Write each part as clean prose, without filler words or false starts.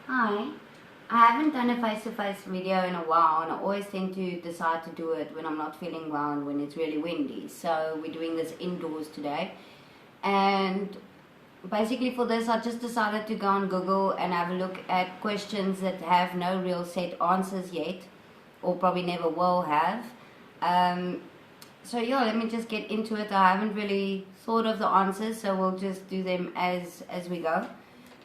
Hi. I haven't done a face-to-face video in a while, and I always tend to decide to do it when I'm not feeling well and when it's really windy. So we're doing this indoors today. And basically for this I just decided to go on Google and have a look at questions that have no real set answers yet, or probably never will have. So yeah, let me just get into it. I haven't really thought of the answers, so we'll just do them as we go.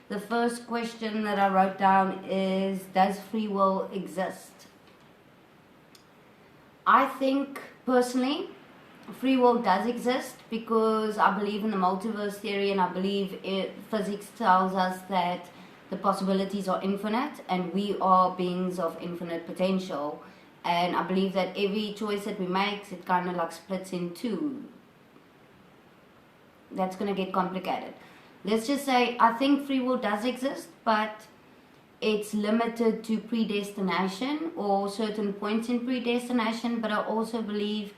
The first question that I wrote down is, does free will exist? I think personally free will does exist because I believe in the multiverse theory, and I believe physics tells us that the possibilities are infinite and we are beings of infinite potential. And I believe that every choice that we make, it kind of like splits in two. That's going to get complicated. Let's just say I think free will does exist, but it's limited to predestination or certain points in predestination. But I also believe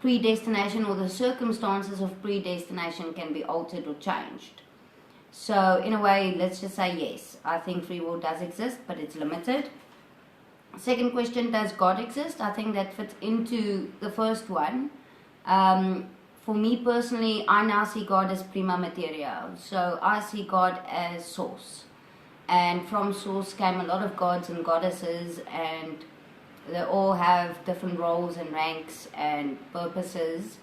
predestination, or the circumstances of predestination, can be altered or changed. So in a way, let's just say yes, I think free will does exist, but it's limited. Second question, does God exist? I think that fits into the first one. For me personally, I now see God as prima materia. So I see God as source. And from source came a lot of gods and goddesses, and they all have different roles and ranks and purposes.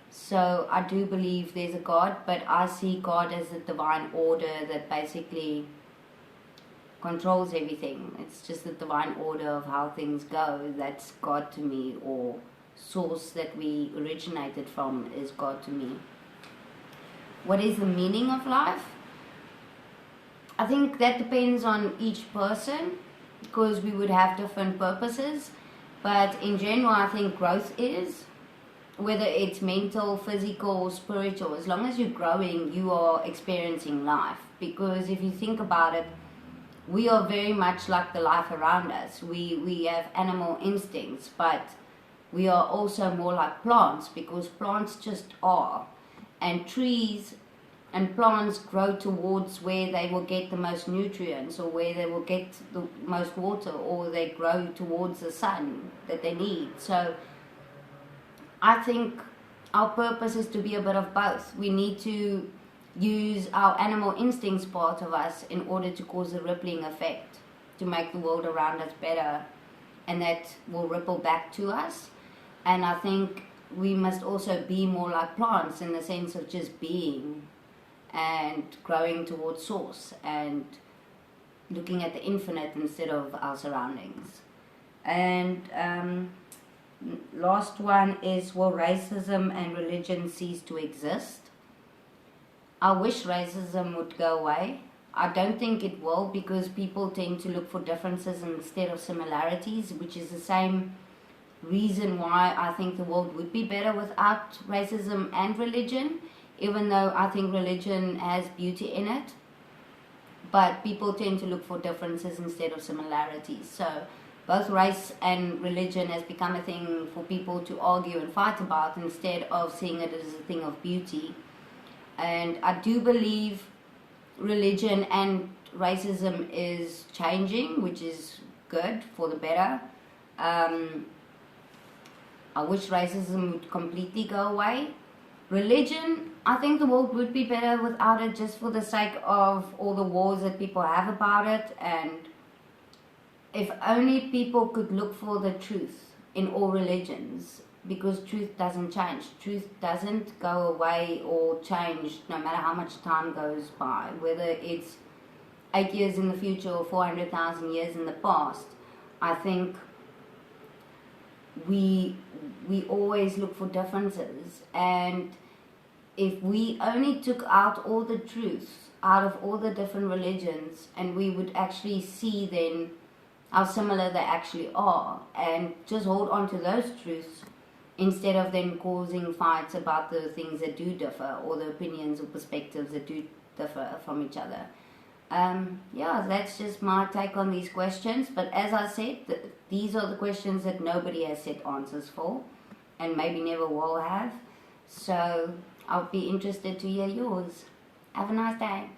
So I do believe there's a God, but I see God as a divine order that basically controls everything. It's just the divine order of how things go. That's God to me, or source that we originated from is God to me. What is the meaning of life? I think that depends on each person, because we would have different purposes. But in general, I think growth is, whether it's mental, physical, spiritual, as long as you're growing, you are experiencing life. Because if you think about it, we are very much like the life around us. We have animal instincts, but we are also more like plants, because plants just are. And trees and plants grow towards where they will get the most nutrients, or where they will get the most water, or they grow towards the sun that they need. So I think our purpose is to be a bit of both. We need to use our animal instincts part of us in order to cause a rippling effect, to make the world around us better, and that will ripple back to us. And I think we must also be more like plants, in the sense of just being and growing towards source and looking at the infinite instead of our surroundings. And last one is, will racism and religion cease to exist? I wish racism would go away. I don't think it will, because people tend to look for differences instead of similarities, which is the same reason why I think the world would be better without racism and religion, even though I think religion has beauty in it. But people tend to look for differences instead of similarities. So both race and religion has become a thing for people to argue and fight about, instead of seeing it as a thing of beauty. And I do believe religion and racism is changing, which is good, for the better. I wish racism would completely go away. Religion, I think the world would be better without it, just for the sake of all the wars that people have about it. And if only people could look for the truth in all religions, because truth doesn't change. Truth doesn't go away or change no matter how much time goes by, whether it's 8 years in the future or 400,000 years in the past. I think we always look for differences, and if we only took out all the truths out of all the different religions, and we would actually see then how similar they actually are, and just hold on to those truths, instead of then causing fights about the things that do differ, or the opinions or perspectives that do differ from each other. Yeah, that's just my take on these questions. But as I said, these are the questions that nobody has set answers for, and maybe never will have. So I'll be interested to hear yours. Have a nice day.